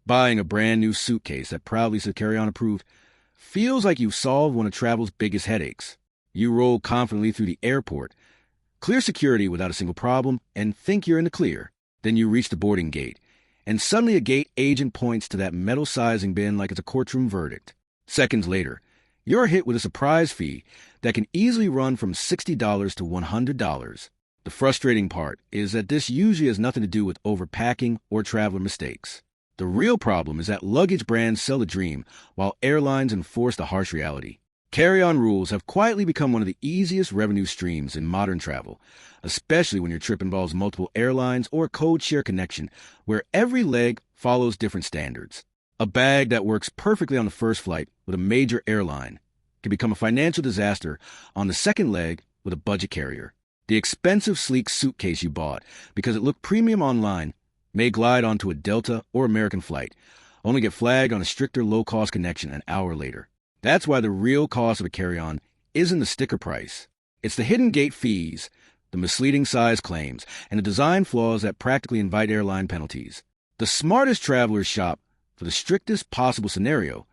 Buying a brand new suitcase that proudly says carry-on approved feels like you've solved one of travel's biggest headaches. You roll confidently through the airport, clear security without a single problem, and think you're in the clear. Then you reach the boarding gate, and suddenly a gate agent points to that metal sizing bin like it's a courtroom verdict. Seconds later, you're hit with a surprise fee that can easily run from $60 to $100. The frustrating part is that this usually has nothing to do with overpacking or traveler mistakes. The real problem is that luggage brands sell the dream while airlines enforce the harsh reality. Carry-on rules have quietly become one of the easiest revenue streams in modern travel, especially when your trip involves multiple airlines or a code-share connection where every leg follows different standards. A bag that works perfectly on the first flight with a major airline can become a financial disaster on the second leg with a budget carrier. The expensive, sleek suitcase you bought because it looked premium online may glide onto a Delta or American flight, only get flagged on a stricter low-cost connection an hour later. That's why the real cost of a carry-on isn't the sticker price. It's the hidden gate fees, the misleading size claims, and the design flaws that practically invite airline penalties. The smartest travelers shop for the strictest possible scenario,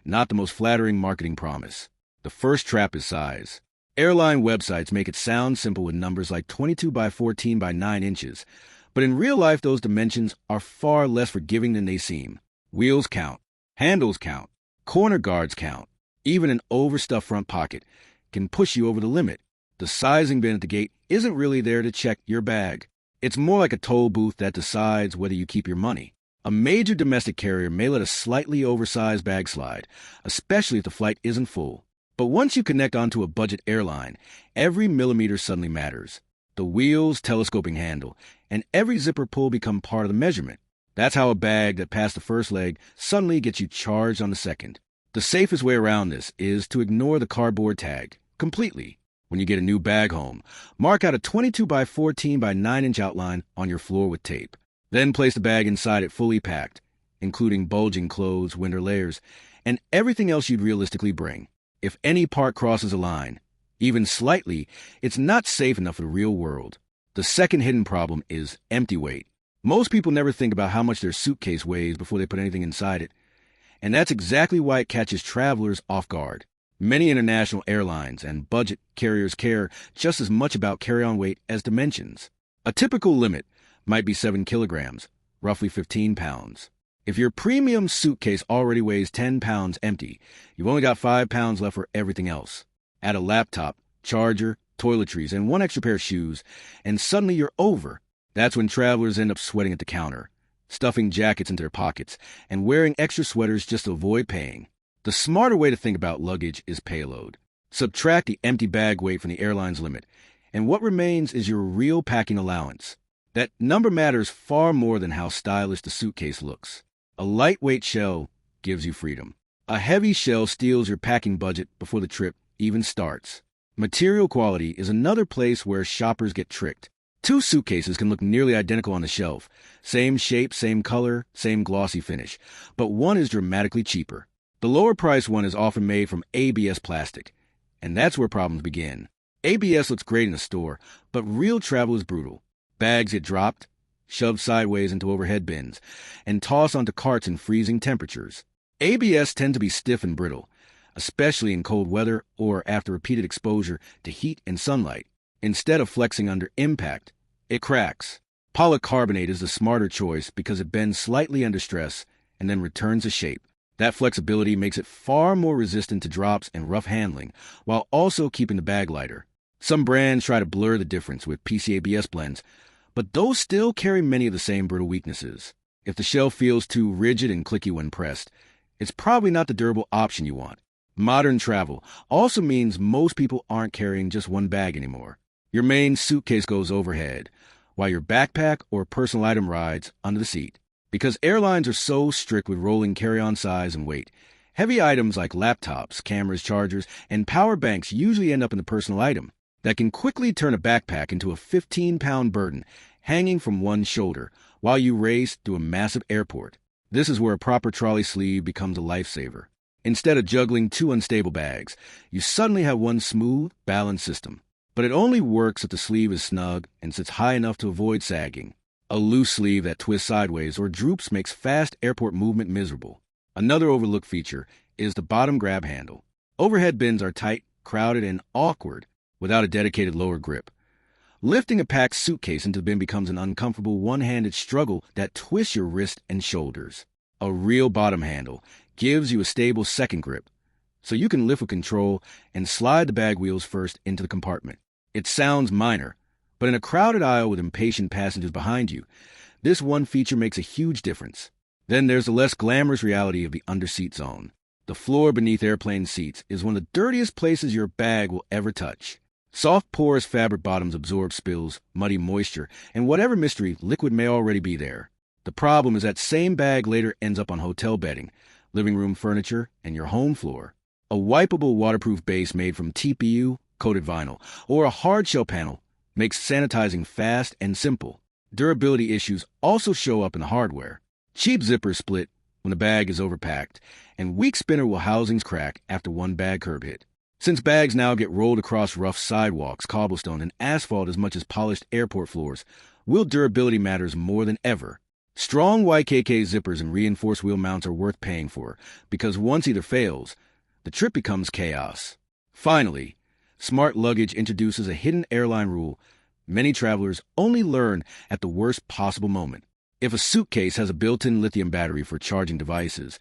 not the most flattering marketing promise. The first trap is size. Airline websites make it sound simple with numbers like 22 by 14 by 9 inches, but in real life those dimensions are far less forgiving than they seem. Wheels count, handles count, corner guards count. Even an overstuffed front pocket can push you over the limit. The sizing bin at the gate isn't really there to check your bag. It's more like a toll booth that decides whether you keep your money. A major domestic carrier may let a slightly oversized bag slide, especially if the flight isn't full. But once you connect onto a budget airline, every millimeter suddenly matters. The wheels, telescoping handle, and every zipper pull become part of the measurement. That's how a bag that passed the first leg suddenly gets you charged on the second. The safest way around this is to ignore the cardboard tag completely. When you get a new bag home, mark out a 22 by 14 by 9 inch outline on your floor with tape. Then place the bag inside it fully packed, including bulging clothes, winter layers, and everything else you'd realistically bring. If any part crosses a line, even slightly, it's not safe enough for the real world. The second hidden problem is empty weight. Most people never think about how much their suitcase weighs before they put anything inside it, and that's exactly why it catches travelers off guard. Many international airlines and budget carriers care just as much about carry-on weight as dimensions. A typical limit might be 7 kilograms, roughly 15 pounds. If your premium suitcase already weighs 10 pounds empty, you've only got 5 pounds left for everything else. Add a laptop, charger, toiletries, and one extra pair of shoes, and suddenly you're over. That's when travelers end up sweating at the counter, stuffing jackets into their pockets, and wearing extra sweaters just to avoid paying. The smarter way to think about luggage is payload. Subtract the empty bag weight from the airline's limit, and what remains is your real packing allowance. That number matters far more than how stylish the suitcase looks. A lightweight shell gives you freedom. A heavy shell steals your packing budget before the trip even starts. Material quality is another place where shoppers get tricked. 2 suitcases can look nearly identical on the shelf. Same shape, same color, same glossy finish. But one is dramatically cheaper. The lower-priced one is often made from ABS plastic. And that's where problems begin. ABS looks great in a store, but real travel is brutal. Bags get dropped, shoved sideways into overhead bins, and tossed onto carts in freezing temperatures. ABS tend to be stiff and brittle, especially in cold weather or after repeated exposure to heat and sunlight. Instead of flexing under impact, it cracks. Polycarbonate is the smarter choice because it bends slightly under stress and then returns to shape. That flexibility makes it far more resistant to drops and rough handling, while also keeping the bag lighter. Some brands try to blur the difference with PCABS blends, but those still carry many of the same brittle weaknesses. If the shell feels too rigid and clicky when pressed, it's probably not the durable option you want. Modern travel also means most people aren't carrying just one bag anymore. Your main suitcase goes overhead, while your backpack or personal item rides under the seat. Because airlines are so strict with rolling carry-on size and weight, heavy items like laptops, cameras, chargers, and power banks usually end up in the personal item. That can quickly turn a backpack into a 15-pound burden hanging from one shoulder while you race through a massive airport. This is where a proper trolley sleeve becomes a lifesaver. Instead of juggling 2 unstable bags, you suddenly have one smooth, balanced system. But it only works if the sleeve is snug and sits high enough to avoid sagging. A loose sleeve that twists sideways or droops makes fast airport movement miserable. Another overlooked feature is the bottom grab handle. Overhead bins are tight, crowded, and awkward without a dedicated lower grip. Lifting a packed suitcase into the bin becomes an uncomfortable one-handed struggle that twists your wrist and shoulders. A real bottom handle gives you a stable second grip, so you can lift with control and slide the bag wheels first into the compartment. It sounds minor, but in a crowded aisle with impatient passengers behind you, this one feature makes a huge difference. Then there's the less glamorous reality of the underseat zone. The floor beneath airplane seats is one of the dirtiest places your bag will ever touch. Soft, porous fabric bottoms absorb spills, muddy moisture, and whatever mystery liquid may already be there. The problem is that same bag later ends up on hotel bedding, living room furniture, and your home floor. A wipeable waterproof base made from TPU, coated vinyl, or a hard shell panel makes sanitizing fast and simple. Durability issues also show up in the hardware. Cheap zippers split when the bag is overpacked, and weak spinner will housings crack after one bag curb hit. Since bags now get rolled across rough sidewalks, cobblestone, and asphalt as much as polished airport floors, wheel durability matters more than ever. Strong YKK zippers and reinforced wheel mounts are worth paying for, because once either fails, the trip becomes chaos. Finally, Smart Luggage introduces a hidden airline rule many travelers only learn at the worst possible moment. If a suitcase has a built-in lithium battery for charging devices,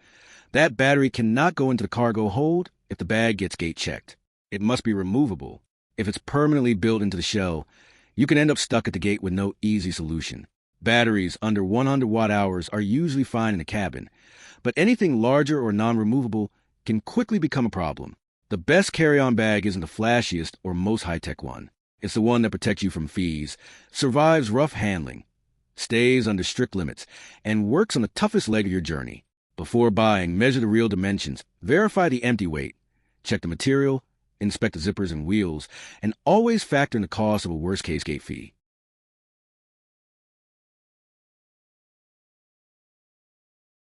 that battery cannot go into the cargo hold if the bag gets gate checked. It must be removable. If it's permanently built into the shell, you can end up stuck at the gate with no easy solution. Batteries under 100 watt-hours are usually fine in the cabin, but anything larger or non-removable can quickly become a problem. The best carry-on bag isn't the flashiest or most high-tech one. It's the one that protects you from fees, survives rough handling, stays under strict limits, and works on the toughest leg of your journey. Before buying, measure the real dimensions, verify the empty weight, check the material, inspect the zippers and wheels, and always factor in the cost of a worst-case gate fee.